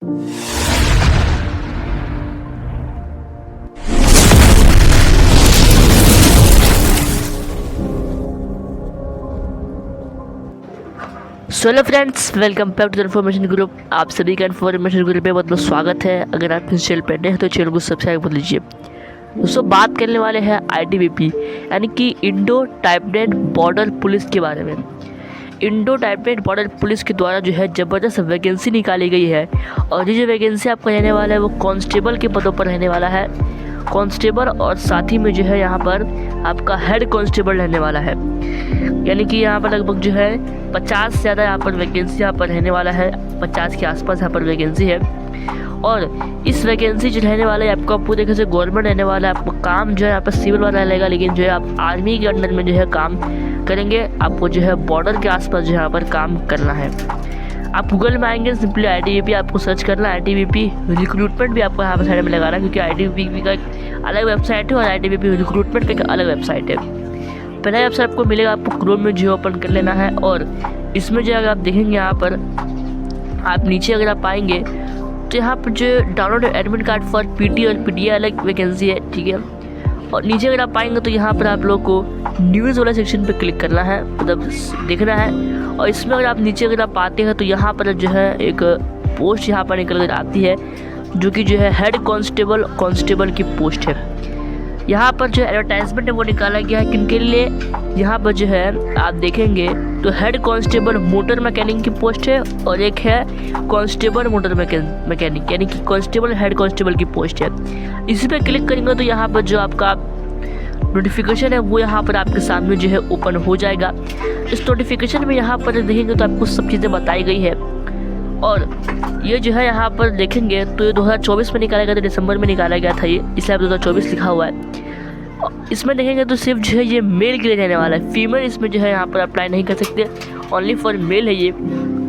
Hello friends, welcome back to the information group. आप सभी का इन्फॉर्मेशन ग्रुप में बहुत बहुत स्वागत है। अगर आप इस चैनल पर नए हैं तो चैनल को सब्सक्राइब कर लीजिए। दोस्तों, बात करने वाले हैं ITBP यानी कि इंडो टाइबेट बॉर्डर पुलिस के बारे में। इंडो टाइबेट बॉर्डर पुलिस के द्वारा जो है ज़बरदस्त वैकेंसी निकाली गई है और ये जो वैकेंसी आपका रहने वाला है वो कांस्टेबल के पदों पर रहने वाला है। कांस्टेबल और साथ ही में जो है यहाँ पर आपका हेड कांस्टेबल रहने वाला है। यानी कि यहाँ पर लगभग जो है 50 से ज़्यादा यहाँ पर वैकेंसी यहाँ पर रहने वाला है। 50 के आसपास यहाँ पर वैकेंसी है और इस वैकेंसी जो रहने वाला है आपका पूरे तरह से गवर्नमेंट रहने वाला है। आपको काम जो है यहाँ पर सिविल वाला रहेगा, लेकिन जो है आप आर्मी के अंडर में जो है काम करेंगे। आपको जो है बॉर्डर के आसपास जो है यहाँ पर काम करना है। आप गूगल में आएंगे, सिंपली ITBP आपको सर्च करना है। ITBP रिक्रूटमेंट भी आपको यहाँ पर साइड में लगाना है, क्योंकि ITBP का एक अलग वेबसाइट है और ITBP रिक्रूटमेंट का एक अलग वेबसाइट है। पहला वेबसाइट आपको मिलेगा, आपको क्रोम में जो ओपन कर लेना है और इसमें जो अगर आप देखेंगे यहाँ पर आप नीचे अगर आप आएंगे तो यहाँ पर जो download admit card for PT और PTA अलग वैकेंसी है, ठीक है। और नीचे अगर आप आएंगे तो यहाँ पर आप लोग को न्यूज़ वाला सेक्शन पर क्लिक करना है, मतलब देखना है। और इसमें अगर आप नीचे अगर आप आते हैं तो यहाँ पर जो है एक पोस्ट यहाँ पर निकल कर आती है, जो कि जो है हेड कांस्टेबल की पोस्ट है। यहाँ पर जो एडवर्टाइजमेंट है वो निकाला गया है किनके लिए। यहाँ पर जो है आप देखेंगे तो हेड कांस्टेबल मोटर मैकेनिक की पोस्ट है और एक है कांस्टेबल मोटर मैकेनिक यानी कि कांस्टेबल हेड कांस्टेबल की पोस्ट है। इसी पे क्लिक करेंगे तो यहाँ पर जो आपका नोटिफिकेशन है वो यहाँ पर आपके सामने जो है ओपन हो जाएगा। इस नोटिफिकेशन में यहाँ पर देखेंगे तो आपको सब चीज़ें बताई गई है और ये जो है यहाँ पर देखेंगे तो ये 2024 में निकाला गया था, दिसंबर में निकाला गया था ये, इसलिए 2024 लिखा हुआ है। इसमें देखेंगे तो सिर्फ जो है ये मेल के लिए रहने वाला है, फीमेल इसमें जो है यहाँ पर अप्लाई नहीं कर सकते, ओनली फॉर मेल है ये।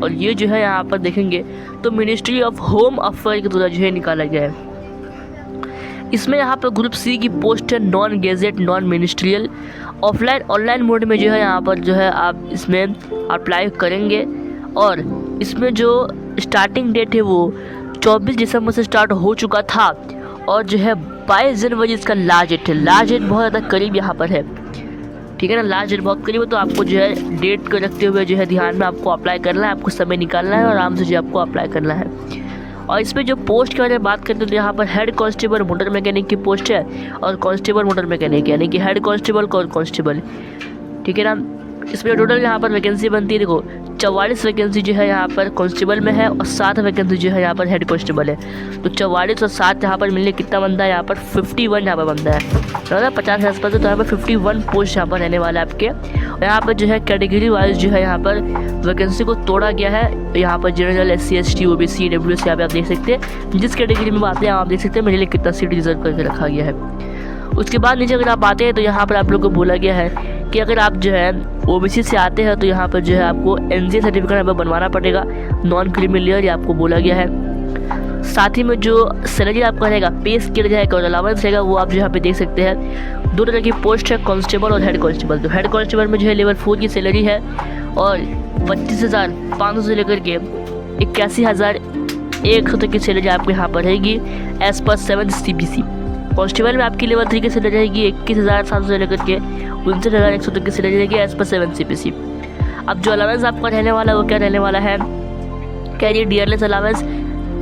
और ये जो है यहाँ पर देखेंगे तो मिनिस्ट्री ऑफ होम अफेयर के द्वारा जो है निकाला गया है। इसमें यहाँ पर ग्रुप C की पोस्ट है non gazette non ministerial. Online mode में जो है यहाँ पर जो है आप इसमें अप्लाई करेंगे और इसमें जो स्टार्टिंग डेट है वो 24 दिसंबर से स्टार्ट हो चुका था और जो है 22 जनवरी इसका लास्ट डेट है। लास्ट डेट बहुत ज़्यादा करीब यहाँ पर है, ठीक है ना। लास्ट डेट बहुत करीब है, तो आपको जो है डेट को रखते हुए जो है ध्यान में आपको अप्लाई करना है, आपको समय निकालना है और आराम से जो आपको अप्लाई करना है। और इसमें जो पोस्ट के बारे में बात करते हैं तो यहाँ पर हेड कांस्टेबल मोटर मैकेनिक की पोस्ट है और कांस्टेबल मोटर मैकेनिक यानी कि हेड कांस्टेबल और कांस्टेबल, ठीक है ना। इसमें टोटल यहाँ पर वैकेंसी बनती है, देखो 44 वैकेंसी जो है यहाँ पर कांस्टेबल में है और 7 वैकेंसी जो है यहाँ पर हेड कांस्टेबल है। तो 44 और 7 यहाँ पर मिलने कितना बनता है, यहाँ पर 51 यहाँ पर बनता है, 50 के आसपास। तो यहाँ पर 51 पोस्ट यहाँ पर रहने वाला है आपके। और यहाँ पर जो है कैटेगरी वाइज जो है यहाँ पर वैकेंसी को तोड़ा गया है। यहाँ पर general, SC ST OBC EWS यहाँ पर आप देख सकते हैं जिस कैटेगरी में बात है आप देख सकते हैं मेरे लिए कितना सीट रिजर्व करके रखा गया है। उसके बाद नीचे अगर आप आते हैं तो यहाँ पर आप लोग को बोला गया है कि अगर आप जो है OBC से आते हैं तो यहाँ पर जो है आपको NJ सर्टिफिकेट यहाँ पर बनवाना पड़ेगा, नॉन क्रिमिनल, ये आपको बोला गया है। साथ ही में जो सैलरी आपका रहेगा, पे स्केल रहेगा और अलाउंस रहेगा वो आप जो यहाँ पे देख सकते हैं। 2 तरह की पोस्ट है, कांस्टेबल और हेड कांस्टेबल। तो हेड कांस्टेबल में जो है लेवल 4 की सैलरी है और 25,500 से लेकर के 81,100 तक की सैलरी आपको यहाँ पर रहेगी as per 7th CPC। Constable में आपकी लेवल 3 की सैलरी रहेगी 21,700 से लेकर के 59,100 तक की सैलरी रहेगी एज पर 7th CPC। अब जो अलाउंस आपका रहने वाला है वो क्या रहने वाला है, carrier dearness allowance,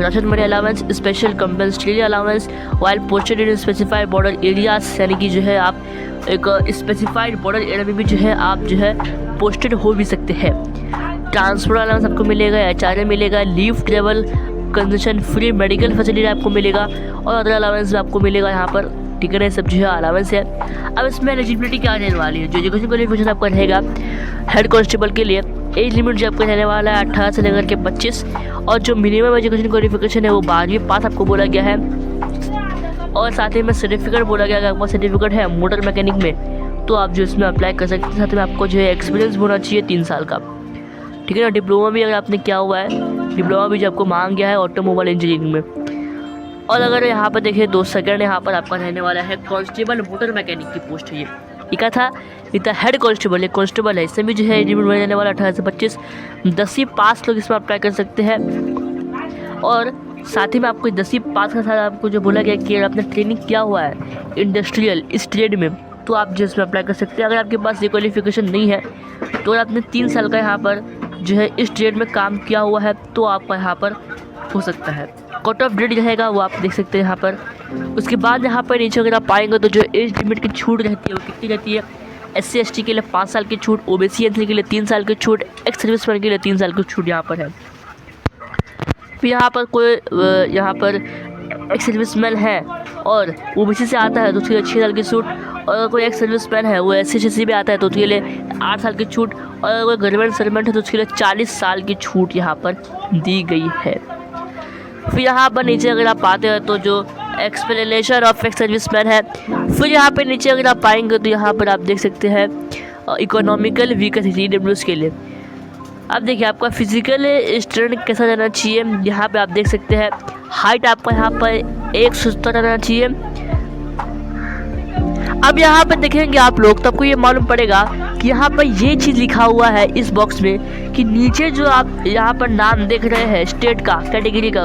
ration money allowance, special compensatory allowance while posted in specified border areas, यानी कि जो है आप एक स्पेसिफाइड बॉर्डर एरिया में भी जो है आप जो है पोस्टेड हो भी सकते हैं। ट्रांसपोर्ट अलाउंस आपको मिलेगा, HRA मिलेगा, leave travel concession free medical facility आपको मिलेगा और अदर अलाउंस भी आपको मिलेगा यहाँ पर, ठीक है ना। सब जो है अलाउंस है। अब इसमें एलिजिबिलिटी क्या रहने वाली है, जो एजुकेशन क्वालिफिकेशन आपका रहेगा हेड कांस्टेबल के लिए, एज लिमिट जो आपका रहने वाला है 18 से लेकर के 25 और जो मिनिमम एजुकेशन क्वालिफिकेशन है वो 12वीं पास आपको बोला गया है। और साथ ही में सर्टिफिकेट बोला गया, अगर आपका सर्टिफिकेट है मोटर मैकेनिक में तो आप जो इसमें अप्लाई कर सकते हैं। साथ में आपको जो है एक्सपीरियंस होना चाहिए 3 साल का, ठीक है ना। डिप्लोमा भी अगर आपने किया हुआ है, डिप्लोमा भी जो आपको मांग गया है ऑटोमोबाइल इंजीनियरिंग में। और अगर यहाँ पर देखिए 2 सेकंड यहाँ पर आपका रहने वाला है कांस्टेबल मोटर मैकेनिक की पोस्ट है। ये लिखा था इतना हेड कांस्टेबल है, कांस्टेबल है, इसमें भी जो है एलिजिबल रहने वाला 18 से 25, 10वीं पास लोग इसमें अप्लाई कर सकते हैं। और साथ ही में आपको 10वीं पास का साथ आपको जो बोला गया कि अगर आपने ट्रेनिंग किया हुआ है इंडस्ट्रियल इस ट्रेड में तो आप जो इसमें अप्लाई कर सकते हैं। अगर आपके पास ये क्वालिफिकेशन नहीं है तो अगर आपने 3 साल का यहाँ पर जो है इस ट्रेड में काम किया हुआ है तो आपका यहाँ पर हो सकता है। कट ऑफ डेट रहेगा वो आप देख सकते हैं यहाँ पर। उसके बाद यहाँ पर नीचे अगर आप पाएंगे तो जो एज लिमिट की छूट रहती है वो कितनी रहती है। SC ST के लिए 5 साल की छूट, OBC NC के लिए 3 साल की छूट, एक्स सर्विसमैन के लिए 3 साल की छूट यहाँ पर है। फिर यहाँ पर कोई यहाँ पर एक्स सर्विसमैन है और OBC से आता है तो उसके लिए 6 साल की छूट, और अगर कोई एक्स सर्विसमैन है वो SC ST भी आता है तो उसके लिए 8 साल की छूट, और अगर कोई गवर्नमेंट सर्वेंट है तो उसके लिए 40 साल की छूट यहाँ पर दी गई है। फिर यहाँ पर नीचे अगर आप आते हैं तो जो एक्सप्लेनेशन ऑफ एक्स सर्विसमैन है। फिर यहाँ पे नीचे अगर आप पाएंगे तो यहाँ पर आप देख सकते हैं इकोनॉमिकल वीकर EWS के लिए। अब देखिए आपका फिजिकल स्ट्रेंथ कैसा रहना चाहिए, यहाँ पे आप देख सकते हैं हाइट आपका यहाँ पर 170 रहना चाहिए। अब यहाँ पर देखेंगे आप लोग तो आपको ये मालूम पड़ेगा कि यहाँ पर ये चीज़ लिखा हुआ है इस बॉक्स में कि नीचे जो आप यहाँ पर नाम देख रहे हैं स्टेट का, कैटेगरी का,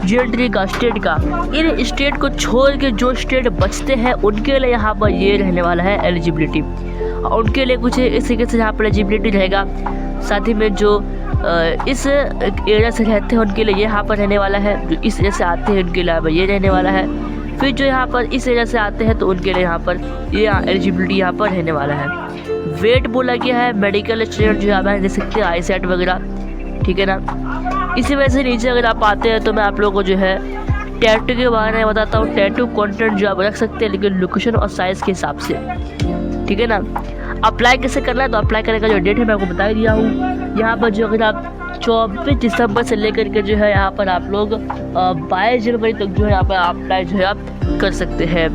जेंट्री का, स्टेट का, इन स्टेट को छोड़ के जो स्टेट बचते हैं उनके लिए यहाँ पर ये रहने वाला है एलिजिबिलिटी, और उनके लिए कुछ इस तरीके से यहाँ पर एलिजिबिलिटी रहेगा। साथ ही में जो इस एरिया से रहते हैं उनके लिए यहाँ पर रहने वाला है, जो इस एरिया से आते हैं उनके लिए ये रहने वाला है। फिर जो यहाँ पर इस एरिया से आते हैं तो उनके लिए यहाँ पर ये एलिजिबिलिटी यहाँ पर रहने वाला है। वेट बोला गया है मेडिकल स्टूडेंट जो आप देख सकते हैं ISET वगैरह, ठीक है ना। इसी वजह से नीचे अगर आप आते हैं तो मैं आप लोगों को जो है टैटू के बारे में बताता हूँ। टैटू कंटेंट जो आप रख सकते हैं लेकिन लोकेशन और साइज़ के हिसाब से, ठीक है ना। अप्लाई कैसे करना है तो अप्लाई करने का जो डेट है मैं आपको बता ही दिया हूँ। यहाँ पर जो अगर आप 24 दिसंबर से लेकर के जो है यहाँ पर आप लोग 22 जनवरी तक जो है यहाँ पर अप्लाई जो है आप कर सकते हैं।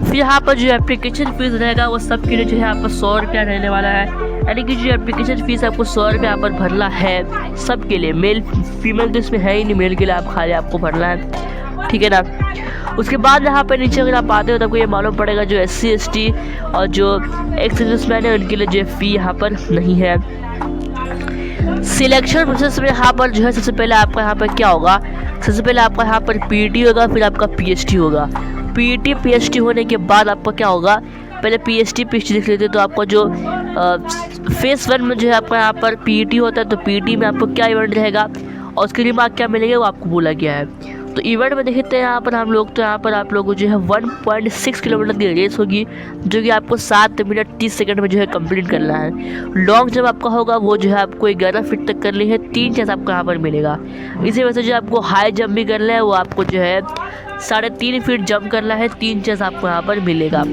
फिर यहाँ पर जो एप्लीकेशन फ़ीस रहेगा वो सब के लिए जो है यहाँ पर 100 रुपया रहने वाला है, यानी कि जो एप्लीकेशन फ़ीस आपको 100 रुपया यहाँ पर भरना है सब के लिए। मेल फीमेल तो इसमें है ही नहीं, मेल के लिए आप खाली आपको भरना है, ठीक है ना। उसके बाद यहाँ पर नीचे अगर आप आते हो तो आपको ये मालूम पड़ेगा जो SC ST और जो एक्स सर्विसमैन है उनके लिए जो फ़ी यहाँ पर नहीं है। सिलेक्शन प्रोसेस में यहाँ पर जो है सबसे पहले आपका यहाँ पर क्या होगा, सबसे पहले आपका यहाँ पर PET होगा, फिर आपका PhD होगा। PET PhD होने के बाद आपका क्या होगा, पहले PhD देख लेते तो आपका जो फेस 1 में जो है आपका यहाँ पर PET होता है तो PET में आपको क्या इवेंट रहेगा और उसके रिमार्क क्या मिलेंगे वो आपको बोला गया है। तो इवेंट में देखते हैं यहाँ पर हम लोग, तो यहाँ पर आप लोगों को जो है 1.6 किलोमीटर की रेस होगी जो कि आपको 7 मिनट 30 सेकंड में जो है कंप्लीट करना है। लॉन्ग जब आपका होगा वो जो है आपको 11 फीट तक करनी है, 3 चांस आपको यहाँ पर मिलेगा। इसी वजह से जो आपको हाई जंप भी करना है वो आपको जो है 3.5 फीट जंप करना है, 3 चांस आपको यहाँ पर मिलेगा।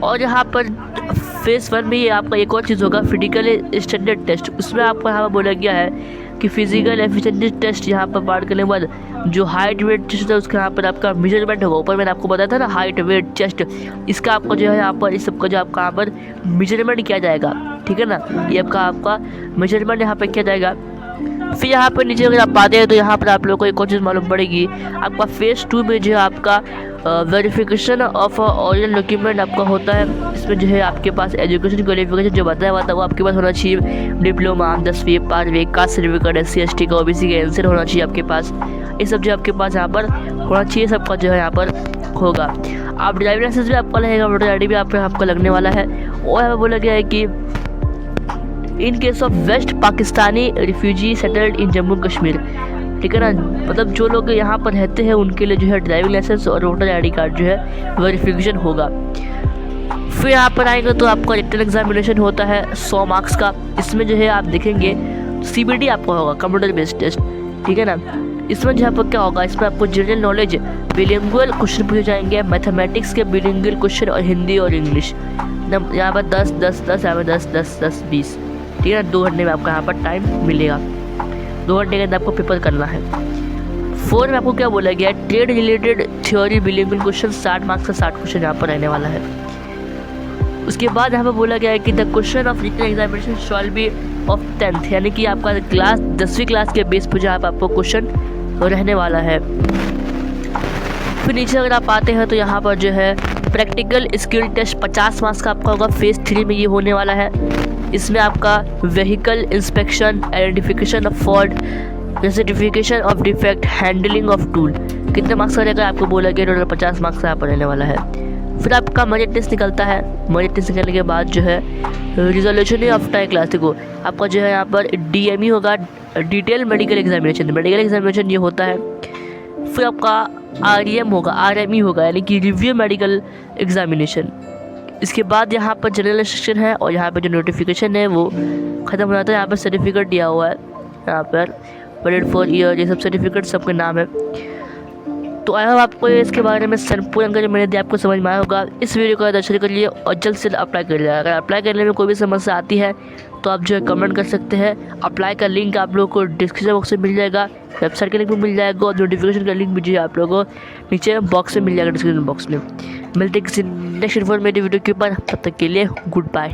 और यहाँ पर फेस 1 में ये आपका एक और चीज़ होगा फिजिकल स्टैंडर्ड टेस्ट, उसमें आपको यहाँ पर बोला गया है कि फिजिकल एफिशिएंसी टेस्ट यहाँ पर पार करने के बाद जो हाइट वेट चेस्ट है उसका यहाँ पर आपका मेजरमेंट होगा। ऊपर मैंने आपको बताया था ना हाइट वेट चेस्ट, इसका आपको जो है यहाँ पर इस सबका जो आपका यहाँ पर मेजरमेंट किया जाएगा, ठीक है ना। ये आपका मेजरमेंट यहाँ पर किया जाएगा। फिर यहाँ पर नीचे अगर आप आते हैं तो यहाँ पर आप लोगों को एक और चीज़ मालूम पड़ेगी, आपका फेज़ 2 में जो है आपका वेरिफिकेशन ऑफ ओरिजिनल डॉक्यूमेंट आपका होता है। इसमें जो है आपके पास एजुकेशन क्वालिफिकेशन जो बताया हुआ था वो आपके पास होना चाहिए, डिप्लोमा, 10वीं, 12वीं, कास्ट सर्टिफिकेट, SC ST का, OBC का आंसर होना चाहिए आपके पास। ये सब जो आपके पास यहाँ पर होना चाहिए, सबका जो है यहाँ पर होगा। आप ड्राइविंग लाइसेंस भी आपका लगेगा, वोटर ID भी आपका लगने वाला है। और यहाँ पर बोला गया है कि in case of west Pakistani refugee settled in Jammu Kashmir, ठीक है ना, मतलब जो लोग यहाँ पर रहते हैं उनके लिए जो है ड्राइविंग लाइसेंस और वोटर ID कार्ड जो है वेरिफिकेशन होगा। फिर यहाँ पर आएंगे तो आपका रिटन एग्जामिनेशन होता है 100 मार्क्स का। इसमें जो है आप देखेंगे CBT आपका होगा, कंप्यूटर बेस्ड टेस्ट, ठीक है ना। इसमें जो आपको क्या होगा, इसमें आपको जनरल नॉलेज बिलिंगुअल क्वेश्चन पूछे जाएंगे, मैथमेटिक्स के बिलिंगुअल क्वेश्चन और हिंदी और इंग्लिश। यहाँ पर 10 10 10, यहाँ पर 10 10 10 20, ठीक है ना। 2 घंटे में आपका यहाँ पर टाइम मिलेगा, 2 घंटे के अंदर आपको पेपर करना है। 4 में आपको क्या बोला गया है, trade related theory bilingual question 60 marks का 60 क्वेश्चन यहाँ पर रहने वाला है। उसके बाद यहाँ पर बोला गया है कि the question of written examination shall be of 10th, यानी कि आपका क्लास 10वीं क्लास के बेस पर जहाँ पर आपको क्वेश्चन रहने वाला है। फिर नीचे अगर आप आते हैं तो यहाँ पर जो है प्रैक्टिकल स्किल टेस्ट 50 मार्क्स का आपका होगा, फेज़ 3 में ये होने वाला है। इसमें आपका vehicle inspection, identification of fault, certification of defect, handling of tool, कितने मार्क्स का रहेगा आपको बोला गया, टोटल 50 मार्क्स का यहाँ पर रहने वाला है। फिर आपका मेरिट टेस्ट निकलता है। मेरिट टेस्ट निकलने के बाद जो है रिजोल्यूशन ऑफ टाइम क्लास को आपका जो है यहाँ पर DME होगा, detail medical examination. Medical examination ये होता है। फिर आपका REM होगा, RME होगा, यानी कि रिव्यू मेडिकल एग्जामिनेशन। इसके बाद यहाँ पर जनरल सेक्शन है और यहाँ पर जो नोटिफिकेशन है वो ख़त्म हो जाता है। यहाँ पर सर्टिफिकेट दिया हुआ है, यहाँ पर वैलिड फॉर ईयर, ये सब सर्टिफिकेट सबके नाम है। तो आई होप आपको इसके बारे में संपूर्ण जानकारी मैंने दी आपको समझ में आया होगा। इस वीडियो का दर्शन करिए और जल्द से जल्द अप्लाई कर लिया। अगर अप्लाई करने में कोई भी समस्या आती है तो आप जो है कमेंट कर सकते हैं। अप्लाई का लिंक आप लोगों को डिस्क्रिप्शन बॉक्स में मिल जाएगा, वेबसाइट का लिंक भी मिल जाएगा और नोटिफिकेशन का लिंक भी जो है आप लोगों को नीचे बॉक्स में मिल जाएगा, डिस्क्रिप्शन बॉक्स में। मिलते हैं किसी नेक्स्ट इन्फॉर्मेटिव वीडियो के ऊपर, तब तक के लिए गुड बाय।